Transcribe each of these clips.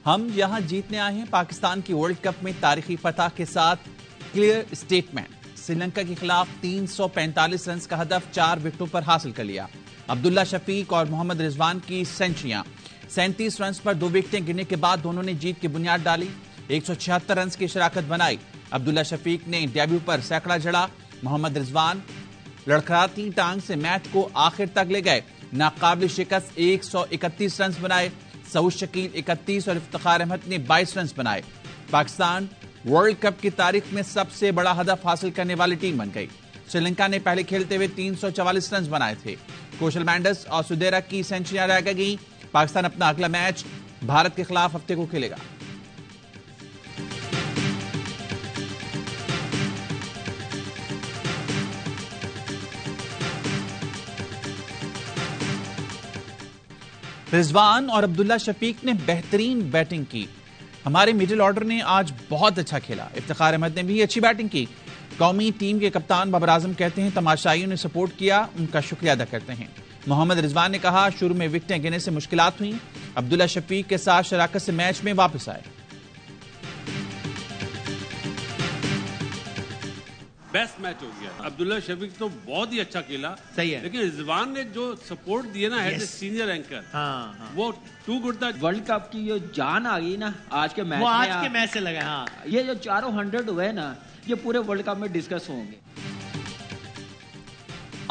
हम यहां जीतने आए हैं। पाकिस्तान की वर्ल्ड कप में तारीखी फतह के साथ क्लियर स्टेटमेंट। श्रीलंका के खिलाफ 345 रन का हदफ 4 विकेटों पर हासिल कर लिया। अब्दुल्ला शफीक और मोहम्मद रिजवान की सेंचुरियां। 37 रन पर 2 विकेटें गिरने के बाद दोनों ने जीत की बुनियाद डाली। 176 रन की शराकत बनाई। अब्दुल्ला शफीक ने डेब्यू पर सैकड़ा जड़ा। मोहम्मद रिजवान लड़खड़ाती टांग से मैच को आखिर तक ले गए। नाकाबिल शिकस्त 131 रन बनाए। सऊद शकील 31 और इफ्तिखार अहमद ने 22 रन बनाए। पाकिस्तान वर्ल्ड कप की तारीख में सबसे बड़ा हदफ हासिल करने वाली टीम बन गई। श्रीलंका ने पहले खेलते हुए 344 रन बनाए थे। कोशल मैंडस और सुदेरा की सेंचुरियां रह गई। पाकिस्तान अपना अगला मैच भारत के खिलाफ हफ्ते को खेलेगा। रिजवान और अब्दुल्ला शफीक ने बेहतरीन बैटिंग की। हमारे मिडिल ऑर्डर ने आज बहुत अच्छा खेला। इफ्तिखार अहमद ने भी अच्छी बैटिंग की। कौमी टीम के कप्तान बाबर आजम कहते हैं तमाशाइयों ने सपोर्ट किया, उनका शुक्रिया अदा करते हैं। मोहम्मद रिजवान ने कहा शुरू में विकेटें गिरने से मुश्किलात हुई। अब्दुल्ला शफीक के साथ शराकत से मैच में वापस आए। बेस्ट मैच हो गया। अब्दुल्ला शफीक तो बहुत ही अच्छा खेला, सही है, लेकिन रिजवान ने जो सपोर्ट दिया ना एज ए सीनियर एंकर, वो टू गुड था। वर्ल्ड कप की जो जान आ गई ना आज के मैच में, आज के मैच से लगा। हाँ, ये जो चारों 100 हुए ना, ये पूरे वर्ल्ड कप में डिस्कस होंगे।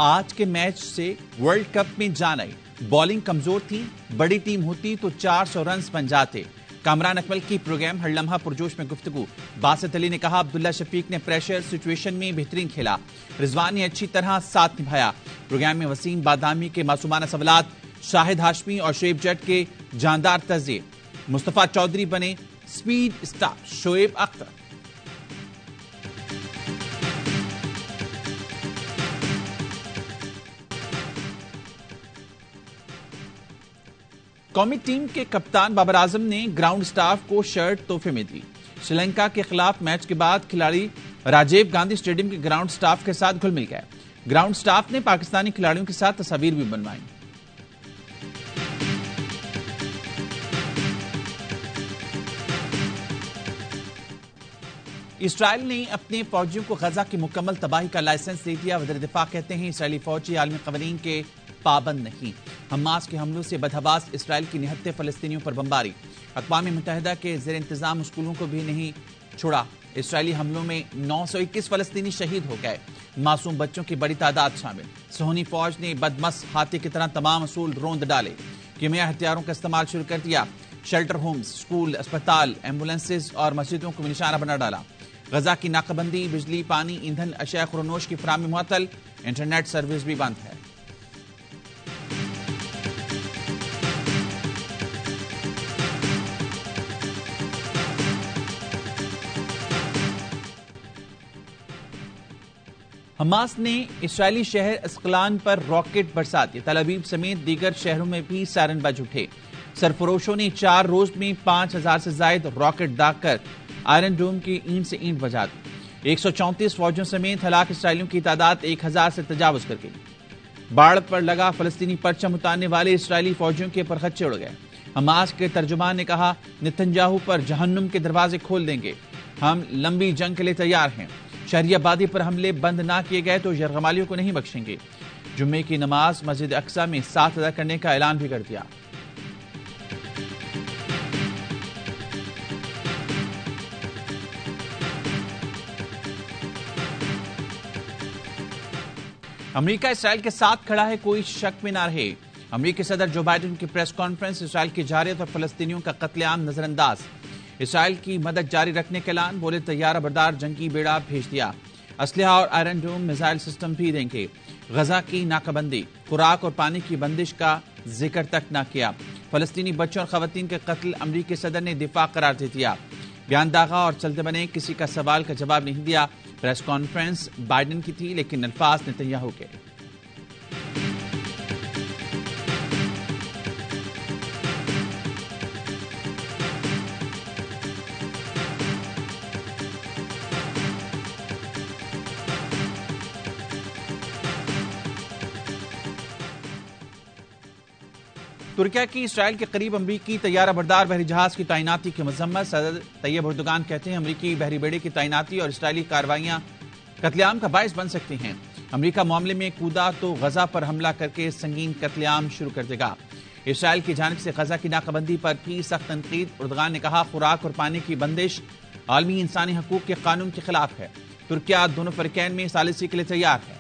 आज के मैच से वर्ल्ड कप में जान आई। बॉलिंग कमजोर थी, बड़ी टीम होती तो 400 रन बन जाते। कामरान अकमल की प्रोग्राम हर लम्हा पुरजोश में गुफ्तगू। बासित अली ने कहा अब्दुल्ला शफीक ने प्रेशर सिचुएशन में बेहतरीन खेला। रिजवान ने अच्छी तरह साथ निभाया। प्रोग्राम में वसीम बादामी के मासूमाना सवालात, शाहिद हाशमी और शोएब जट के जानदार तर्जे। मुस्तफा चौधरी बने स्पीड स्टार शोएब अख्तर। कौमी टीम के कप्तान बाबर आजम ने ग्राउंड स्टाफ को शर्ट तोहफे में दी। श्रीलंका के खिलाफ मैच के बाद खिलाड़ी राजीव गांधी स्टेडियम के ग्राउंड स्टाफ के साथ घुल मिल गए। ग्राउंड स्टाफ ने पाकिस्तानी खिलाड़ियों के साथ तस्वीर भी बनवाई। इसराइल ने अपने फौजियों को गजा की मुकम्मल तबाही का लाइसेंस दे दिया। वज़ीर दिफा कहते हैं इसराइली फौजी आलमी क़वानीन के पाबंद नहीं। हमास के हमलों से बदहवास इसराइल की निहत्ते फलस्तीनियों पर बमबारी। अक़वाम मुत्तहिदा के ज़ेर इंतज़ाम स्कूलों को भी नहीं छोड़ा। इसराइली हमलों में 921 फलस्तीनी शहीद हो गए। मासूम बच्चों की बड़ी तादाद शामिल। सोहनी फौज ने बदमस हाथी की तरह तमाम असूल रोंद डाले। कीमिया हथियारों का इस्तेमाल शुरू कर दिया। शेल्टर होम्स, स्कूल, अस्पताल, एम्बुलेंसेज और मस्जिदों को निशाना बना डाला। गजा की नाकाबंदी, बिजली, पानी, ईंधन, अशिया खुरनोश की फराहमी मुअत्तल। इंटरनेट सर्विस भी बंद है। हमास ने इसराइली शहर अस्कलान पर रॉकेट बरसा दिए। तल अवीव समेत दीगर शहरों में भी सायरन बज उठे। सरफरोशों ने 4 रोज में 5000 से ज्यादा रॉकेट दागकर आयरन डोम की ईंट से ईंट बजा दी। 134 फौजियों समेत हलाक इसराइलियों की तादाद 1000 से तजावुज कर गई। बाढ़ पर लगा फलस्तीनी परचम उतारने वाले इसराइली फौजियों के परखच्चे उड़ गए। हमास के तर्जुमान ने कहा नेतन्याहू पर जहन्नुम के दरवाजे खोल देंगे। हम लंबी जंग के लिए तैयार हैं। शहरी आबादी पर हमले बंद ना किए गए तो यरगमालियों को नहीं बख्शेंगे। जुम्मे की नमाज मस्जिद अक्सा में साथ अदा करने का ऐलान भी कर दिया। अमेरिका इसराइल के साथ खड़ा है, कोई शक में ना रहे। अमेरिकी सदर जो बाइडेन की प्रेस कॉन्फ्रेंस। इसराइल की जारियत और फलस्तीनियों का कत्लेआम नजरअंदाज। इसराइल की मदद जारी रखने का ऐलान। बोले तैयारा बरदार जंगी बेड़ा भेज दिया। असलहा और आयरन डोम मिसाइल सिस्टम भी देंगे। गजा की नाकाबंदी, खुराक और पानी की बंदिश का जिक्र तक न किया। फलस्तीनी बच्चों और खवातीन के कत्ल अमरीकी सदर ने दिफा करार दे दिया। बयान दागा और चलते बने, किसी का सवाल का जवाब नहीं दिया। प्रेस कॉन्फ्रेंस बाइडेन की थी लेकिन अल्फाज नेतन्याहू के। तुर्किया की इसराइल के करीब अमरीकी तैयारा बरदार बहरी जहाज की तैनाती की मजम्मत। सदर तैयब एर्दोगान कहते हैं अमरीकी बहरी बेड़े की तैनाती और इसराइली कार्रवाइयां कत्लेआम का बायस बन सकती हैं। अमरीका मामले में कूदा तो गजा पर हमला करके संगीन कत्लेआम शुरू कर देगा। इसराइल की जानिब से गजा की नाकाबंदी पर की सख्त तनकीद। एर्दोगान ने कहा खुराक और पानी की बंदिश आलमी इंसानी हकूक के कानून के खिलाफ है। तुर्किया दोनों फरीकैन में सालिसी के लिए तैयार है।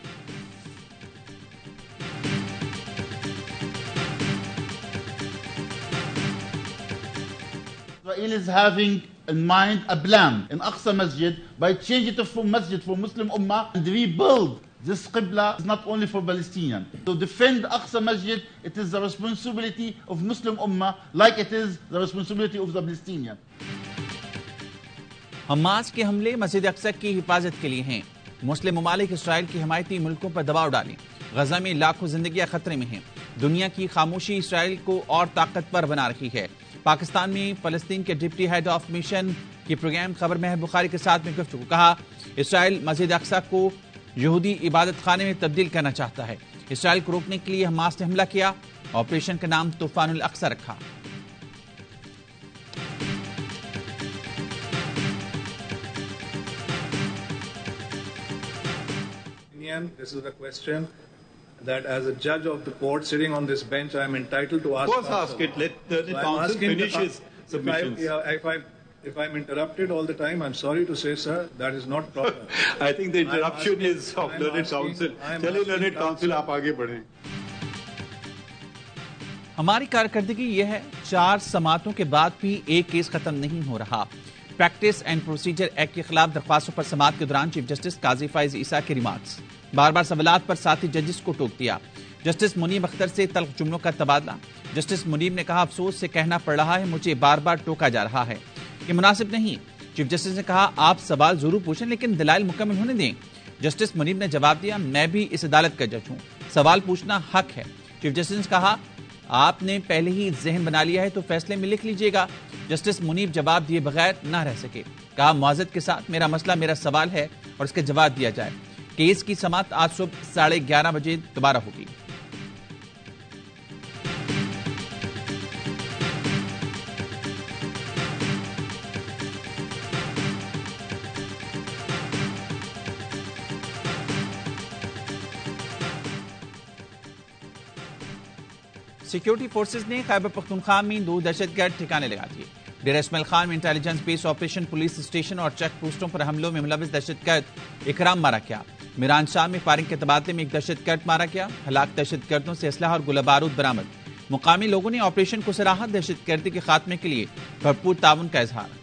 Israel is having in mind a plan in Aqsa Masjid by changing it from Masjid for Muslim Ummah and rebuild this Qibla is not only for Palestinians. To defend Aqsa Masjid, it is the responsibility of Muslim Ummah like it is the responsibility of the Palestinians. Hamas के हमले मस्जिद अक्सा की हिफाजत के लिए हैं। मुस्लिम ममालिक Israel की हिमायती मुल्कों पर दबाव डालें। गजा में लाखों जिंदगियां खतरे में हैं। दुनिया की खामोशी इसराइल को और ताकतवर बना रही है। पाकिस्तान में फलस्तीन के डिप्टी हेड ऑफ मिशन की प्रोग्राम खबर महर बुखारी के साथ में गुफ्तगू। कहा इसराइल मस्जिद अक्सा को यहूदी इबादत खाने में तब्दील करना चाहता है। इसराइल को रोकने के लिए हमास ने हमला किया। ऑपरेशन का नाम तूफानुल अक्सा रखा। This is a question that as a judge of the court sitting on this bench, I am entitled to ask. Of course, ask it. Let the counsel finish his submissions. If I'm interrupted all the time, I'm sorry to say, sir, that is not proper. I think the interruption is of learned counsel. चलिए learned counsel, आप आगे बढ़ें। हमारी कारकर्दगी यह है, 4 समातों के बाद भी एक केस खत्म नहीं हो रहा। प्रैक्टिस एंड प्रोसीजर एक्ट के खिलाफ दरख्वास्तों पर समात के दौरान चीफ जस्टिस काजी फाइज ईसा के रिमार्क्स। बार बार सवालात पर साथी जजेस को टोक दिया। जस्टिस मुनीब अख्तर से तल्ख जुमलों का तबादला। जस्टिस मुनीब ने कहा अफसोस से कहना पड़ रहा है, मुझे बार बार टोका जा रहा है, ये मुनासिब नहीं। चीफ जस्टिस ने कहा आप सवाल जरूर पूछें लेकिन दलाइल मुकम्मल होने दें। जस्टिस मुनीब ने जवाब दिया मैं भी इस अदालत का जज हूं, सवाल पूछना हक है। चीफ जस्टिस ने कहा आपने पहले ही जहन बना लिया है तो फैसले में लिख लीजिएगा। जस्टिस मुनीब जवाब दिए बगैर न रह सके। कहा मुआज़त के साथ मेरा मसला मेरा सवाल है और इसका जवाब दिया जाए। केस की समाअत आज सुबह 11:30 बजे दोबारा होगी। सिक्योरिटी फोर्सेज ने खैबर पख्तूनख्वा में 2 दहशतगर्द ठिकाने लगा दिए। डेरा इस्माइल खान में intelligence base operation, police station और चेक पोस्टों पर हमलों में मुलविस दहशतगर्द इकराम मारा गया। मीरान शाह में फायरिंग के तबादले में एक दहशतगर्द मारा गया। हलाक दहशतगर्दों से असलहा और गोला बारूद बरामद। मुकामी लोगों ने ऑपरेशन को सराहा। दहशतगर्दी के खात्मे के लिए भरपूर ताउन का इजहार।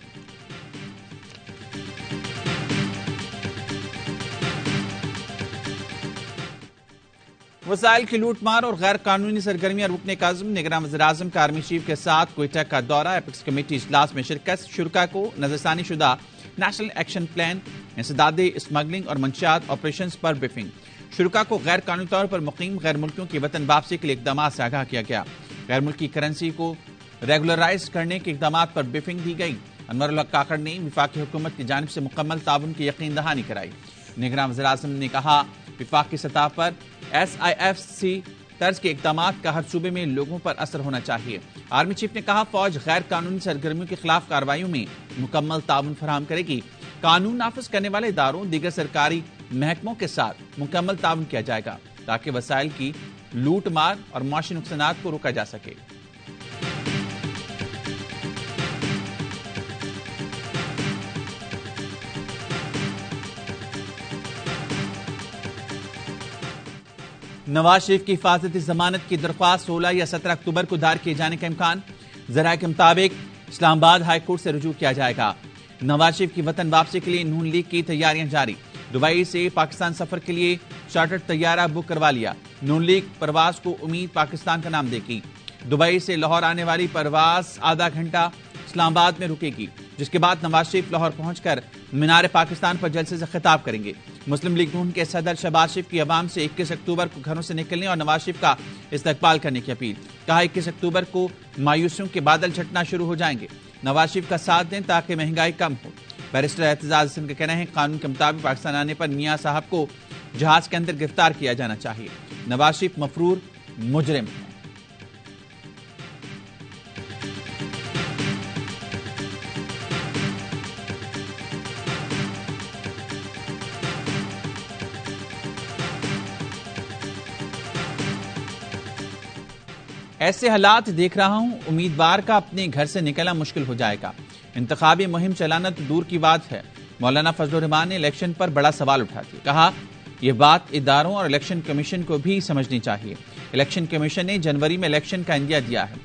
वसाइल की लूटमार और गैर कानूनी सरगर्मियां रोकने का अज़्म। निगरान वज़ीर-ए-आज़म का आर्मी चीफ के साथ क्वेटा का दौरा। एपिक्स कमेटी इजलास में शिरकत। शुरा को नजरसानी शुदा नेशनल एक्शन प्लान, इंसदाद स्मगलिंग और मंशियात ऑपरेशंस पर ब्रीफिंग। शुरा को गैर कानूनी तौर पर मुकीम गैर मुल्कियों की वतन वापसी के लिए इकदाम से आगाह किया गया। गैर मुल्की करेंसी को रेगुलराइज करने के इकदाम पर ब्रीफिंग दी गई। अनवर हक काकड़ ने वफाकी हुकूमत की जानिब से मुकम्मल ताउन की यकीन दहानी कराई। निगरान वज़ीर-ए-आज़म ने कहा विफाक की सतह पर SIFC तर्ज के इकदाम का हर सूबे में लोगों पर असर होना चाहिए। आर्मी चीफ ने कहा फौज गैर कानूनी सरगर्मियों के खिलाफ कार्रवाइयों में मुकम्मल ताउन फराहम करेगी। कानून नाफिज करने वाले इदारों दीगर सरकारी महकमों के साथ मुकम्मल ताउन किया जाएगा ताकि वसाइल की लूट मार और मुआशी नुकसानात को रोका जा सके। नवाज शरीफ की हिफाजती जमानत की दरख्वास्त 16 या 17 अक्टूबर को दायर किए जाने का इम्कान। जराये के मुताबिक इस्लामाबाद हाई कोर्ट से रुजू किया जाएगा। नवाज शरीफ की वतन वापसी के लिए नून लीग की तैयारियां जारी। दुबई से पाकिस्तान सफर के लिए चार्टर्ड तैयारा बुक करवा लिया। नून लीग परवाज को उम्मीद पाकिस्तान का नाम देगी। दुबई से लाहौर आने वाली परवाज आधा घंटा इस्लामाबाद में रुकेगी, जिसके बाद नवाज शरीफ लाहौर पहुंचकर मीनार पाकिस्तान पर जलसे से खिताब करेंगे। मुस्लिम लीग नून के सदर शहबाज शरीफ की अवाम से 21 अक्टूबर को घरों से निकलने और नवाज शरीफ का इस्तकबाल करने की अपील। कहा 21 अक्टूबर को मायूसियों के बादल छटना शुरू हो जाएंगे। नवाज शरीफ का साथ दें ताकि महंगाई कम हो। बैरिस्टर एतजाज हसन का कहना है कानून के मुताबिक पाकिस्तान आने पर मियां साहब को जहाज के अंदर गिरफ्तार किया जाना चाहिए। नवाज शरीफ मफरूर मुजरिम है। ऐसे हालात देख रहा हूं, उम्मीदवार का अपने घर से निकलना मुश्किल हो जाएगा। इंतखाबी मुहिम चलाना तो दूर की बात है। मौलाना फजलुर रहमान ने इलेक्शन पर बड़ा सवाल उठा दिया। कहा, यह बात इदारों और इलेक्शन कमीशन को भी समझनी चाहिए। इलेक्शन कमीशन ने जनवरी में इलेक्शन का इंदिया दिया है।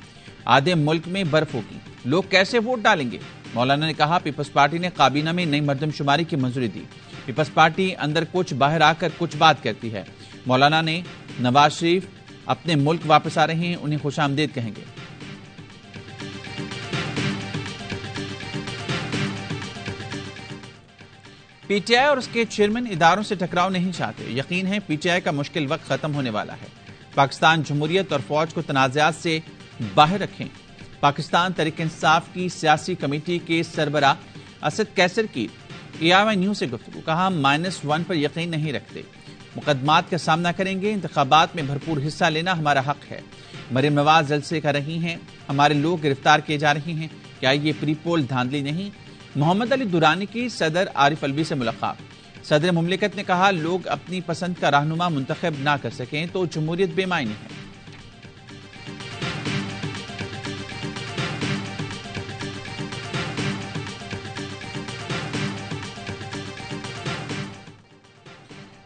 आधे मुल्क में बर्फ होगी, लोग कैसे वोट डालेंगे? मौलाना ने कहा, पीपल्स पार्टी ने काबीना में नई मर्दमशुमारी की मंजूरी दी। पीपल्स पार्टी अंदर कुछ बाहर आकर कुछ बात करती है। मौलाना ने नवाज शरीफ अपने मुल्क वापस आ रहे हैं, उन्हें खुशामदीद कहेंगे। पीटीआई और उसके चेयरमैन इदारों से टकराव नहीं चाहते। यकीन है पीटीआई का मुश्किल वक्त खत्म होने वाला है। पाकिस्तान जमहूरियत और फौज को तनाज़ात से बाहर रखें। पाकिस्तान तहरीक-ए-इंसाफ की सियासी कमेटी के सरबराह असद कैसर की AIY न्यूज़ से गुफ्तगू। कहा, -1 पर यकीन नहीं रखते, मुकदमात का सामना करेंगे। इंतखाबात में भरपूर हिस्सा लेना हमारा हक है। मरीम नवाज जलसे कर रही हैं, हमारे लोग गिरफ्तार किए जा रहे हैं। क्या ये प्री पोल धांधली नहीं? मोहम्मद अली दुरानी की सदर आरिफ अलवी से मुलाकात। सदर मुमलिकत ने कहा, लोग अपनी पसंद का रहनुमा मुंतखब ना कर सकें तो जमहूरियत बेमायनी है।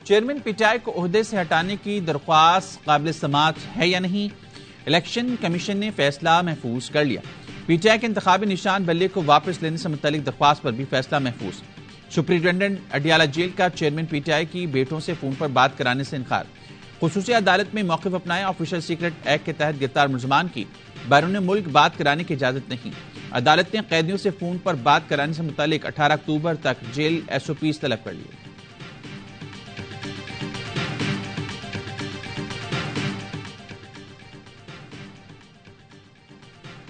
चेयरमैन पीटीआई को ओहदे से हटाने की दरख्वास्त काबिल समाअत है या नहीं? इलेक्शन कमीशन ने फैसला महफूज कर लिया। पीटीआई के इंतखाबी निशान बल्ले को वापस लेने से मुतल्लिक दरख्वास्त पर भी फैसला महफूज। सुप्रिंटेंडेंट अडियाला जेल का चेयरमैन पीटीआई की बेटों से फोन पर बात कराने से इनकार। खुसूसी अदालत में मौक़िफ़ अपनाया। ऑफिशियल सीक्रेट एक्ट के तहत गिरफ्तार मुलजमान की बैरून मुल्क बात कराने की इजाजत नहीं। अदालत ने कैदियों से फोन पर बात कराने से मुतल्लिक 18 अक्टूबर तक जेल SOPs तलब कर लिए।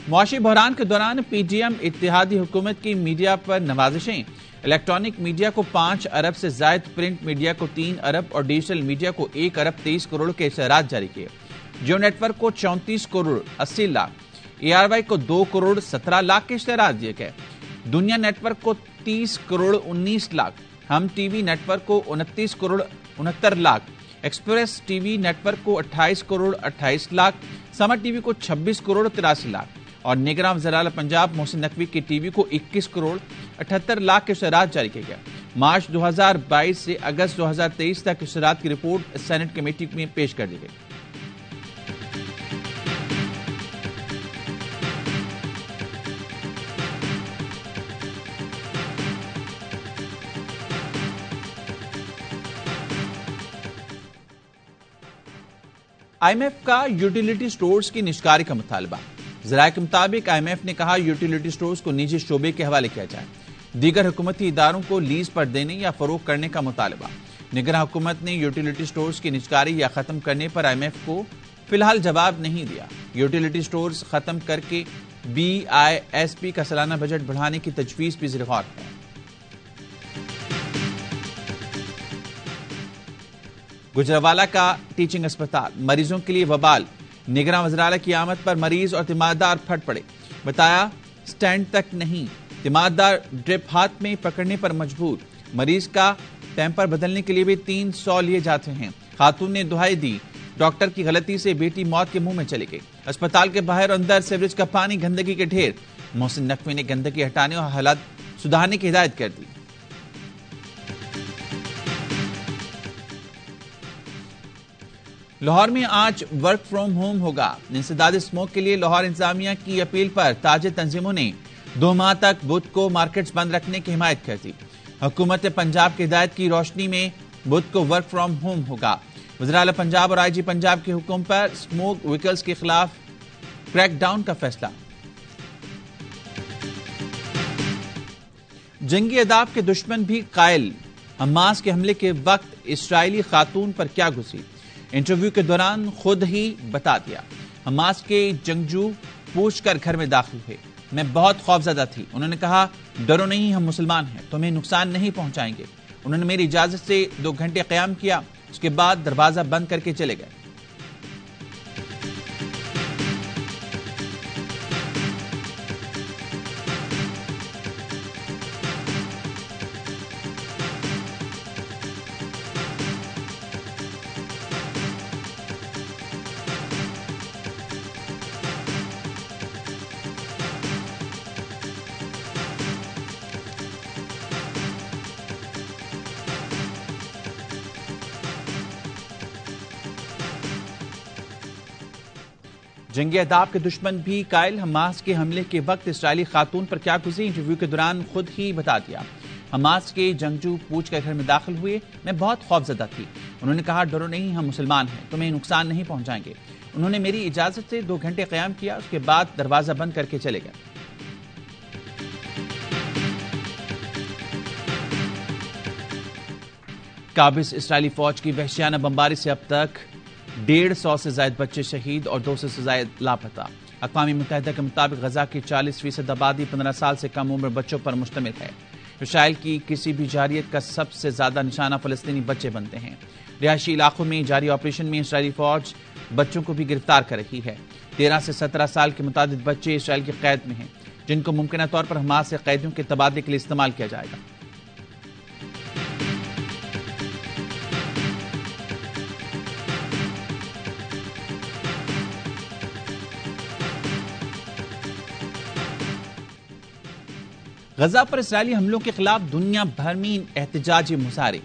मुआशी बहरान के दौरान PDM इत्तेहादी हुकूमत की मीडिया पर नवाजिशें। इलेक्ट्रॉनिक मीडिया को 5 अरब से जायद, प्रिंट मीडिया को 3 अरब और डिजिटल मीडिया को 1 अरब 23 करोड़ के इशरात जारी किए। जियो नेटवर्क को 34 करोड़ 80 लाख, ARY को 2 करोड़ 17 लाख के इशरात दिए गए। दुनिया नेटवर्क को 30 करोड़ 19 लाख, हम टीवी नेटवर्क को 29 crore 69 lakh, express TV network को 28 करोड़ 28 लाख, समर टीवी को 26 करोड़ 83 लाख और निगरान वज़ीर-ए-आला पंजाब मोहसिन नकवी की टीवी को 21 करोड़ 78 लाख के इशरात जारी किए गए। मार्च 2022 से अगस्त 2023 तक इशरात की रिपोर्ट सेनेट कमेटी में पेश कर दी गई। IMF का यूटिलिटी स्टोर्स की निष्कारी का मुतालबा। ज़राए के मुताबिक IMF ने कहा, यूटिलिटी स्टोर्स को निजी शोबे के हवाले किया जाए। दीगर हुकूमती इदारों को लीज पर देने या फरोख्त करने का मुतालबा। निगरान हुकूमत ने यूटिलिटी स्टोर्स की निजकारी या खत्म करने पर IMF को फिलहाल जवाब नहीं दिया। यूटिलिटी स्टोर्स खत्म करके BISP का सालाना बजट बढ़ाने की तजवीज़ भी ज़ेर-ए-गौर है। गुजरावाला का टीचिंग अस्पताल मरीजों के लिए वबाल। निगरान वज़ीर-ए-आला की आमद पर मरीज और तिमारदार फट पड़े। बताया, स्टैंड तक नहीं, तिमारदार ड्रिप हाथ में पकड़ने पर मजबूर। मरीज का टेम्पर बदलने के लिए भी 300 लिए जाते हैं। खातून ने दुहाई दी, डॉक्टर की गलती से बेटी मौत के मुंह में चली गई। अस्पताल के बाहर और अंदर सीवरेज का पानी, गंदगी के ढेर। मोहसिन नकवी ने गंदगी हटाने और हालात सुधारने की हिदायत कर दी। लाहौर में आज वर्क फ्रॉम होम होगा। इंसदाद स्मोक के लिए लाहौर इंतजामिया की अपील पर ताजे तंजीमों ने 2 माह तक बुध को मार्केट्स बंद रखने की हिमायत कर दी। हुकूमत पंजाब की हिदायत की रोशनी में बुध को वर्क फ्रॉम होम होगा। वज़ीर-ए-आला पंजाब और IG पंजाब के हुक्म पर स्मोक व्हीकल्स के खिलाफ क्रैकडाउन का फैसला। जंगी अदाब के दुश्मन भी कायल। हमास के हमले के वक्त इस्राएली खातून पर क्या गुज़री, इंटरव्यू के दौरान खुद ही बता दिया। हमास के जंगजू पूछकर घर में दाखिल हुए, मैं बहुत खौफजदा थी। उन्होंने कहा, डरो नहीं, हम मुसलमान हैं, तुम्हें नुकसान नहीं पहुंचाएंगे। उन्होंने मेरी इजाजत से 2 घंटे क़याम किया, उसके बाद दरवाजा बंद करके चले गए। जंगी अहदाफ के दुश्मन भी कायल। हमास के हमले के वक्त इसराइली खातून पर क्या गुजरी, इंटरव्यू के दौरान खुद ही बता दिया। हमास के जंगजू पूछ के घर में दाखिल हुए, मैं बहुत खौफजदा थी। उन्होंने कहा, डरो नहीं, हम मुसलमान हैं, तुम्हें नुकसान नहीं पहुंचाएंगे। उन्होंने मेरी इजाजत से 2 घंटे क़याम किया, उसके बाद दरवाजा बंद करके चले गए। काबिज इसराइली फौज की वहशियाना बमबारी से अब तक 150 से ज्यादा बच्चे शहीद और 200 से ज्यादा लापता। अक़वाम मुत्तहिदा के मुताबिक गजा की 40% आबादी 15 साल से कम उम्र बच्चों पर मुश्तमिल है। इसराइल की किसी भी जारियत का सबसे ज्यादा निशाना फलस्तीनी बच्चे बनते हैं। रिहायशी इलाकों में जारी ऑपरेशन में इसराइली फौज बच्चों को भी गिरफ्तार कर रही है। 13 से 17 साल के मुताबिक बच्चे इसराइल की कैद में हैं, जिनको मुमकिन तौर पर हमास से कैदियों के तबादले के लिए इस्तेमाल किया जाएगा। गजा पर इसराइली हमलों के खिलाफ दुनिया भर में एहतजाजी मुजाहरे।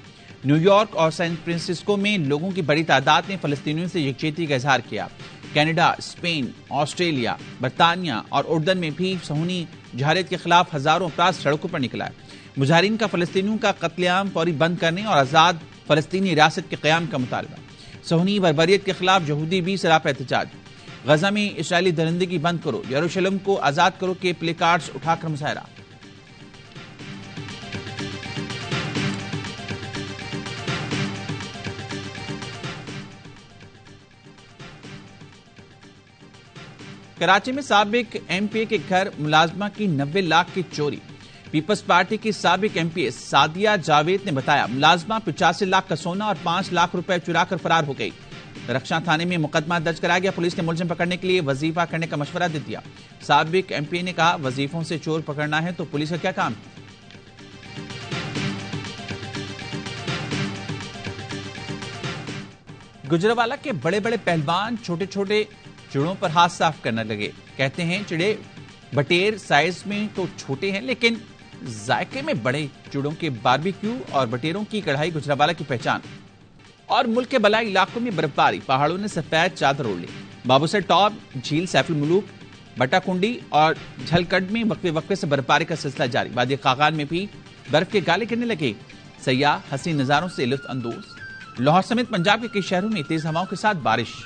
न्यूयॉर्क और सैन फ्रांसिस्को में लोगों की बड़ी तादाद ने फलस्तीनियों से यकजहती का इजहार किया। कनाडा, स्पेन, ऑस्ट्रेलिया, बरतानिया और उर्दन में भी सहूनी जहारियत के खिलाफ हजारों अफराद सड़कों पर निकला है। मुजाहरीन का फलस्तीनियों का कत्लेआम फौरी बंद करने और आजाद फलस्तीनी रियासत के क़याम का मुतालबा। सहूनी बर्बरियत के खिलाफ यहूदी भी सराप एहतजाज। गजा में इसराइली दरिंदगी बंद करो, यरूशलेम को आजाद करो के प्ले कार्ड्स उठाकर मुजाहरा। कराची में साबिक एमपीए के घर मुलाजमा की 90 लाख की चोरी। पीपल्स पार्टी की साबिक एमपीए सादिया जावेद ने बताया, मुलाजमा 85 लाख का सोना और 5 लाख रुपए चुराकर फरार हो गई। रक्षा थाने में मुकदमा दर्ज कराया गया। पुलिस ने मुलजिम पकड़ने के लिए वजीफा करने का मशवरा दे दिया। साबिक एमपीए ने कहा, वजीफों से चोर पकड़ना है तो पुलिस का क्या काम है। गुजरावाला के बड़े बड़े पहलवान छोटे छोटे चिड़ों पर हाथ साफ करने लगे। कहते हैं, चिड़े बटेर साइज में तो छोटे हैं, लेकिन जायके में बड़े। चिड़ों के बारबेक्यू और बटेरों की कढ़ाई गुजरावाला की पहचान। और मुल्क के बलाई इलाकों में बर्फबारी, पहाड़ों ने सफेद चादर ओढ़ ली। बाबूसर टॉप, झील सैफुल मुलूक, बटाकुंडी और झलकड में वक्फे वक्फे से बर्फबारी का सिलसिला जारी। वादी खागान में भी बर्फ के गाले गिरने लगे। सयाह हसीन नजारों से लुत्फ अंदोज। लाहौर समेत पंजाब के कई शहरों में तेज हवाओं के साथ बारिश।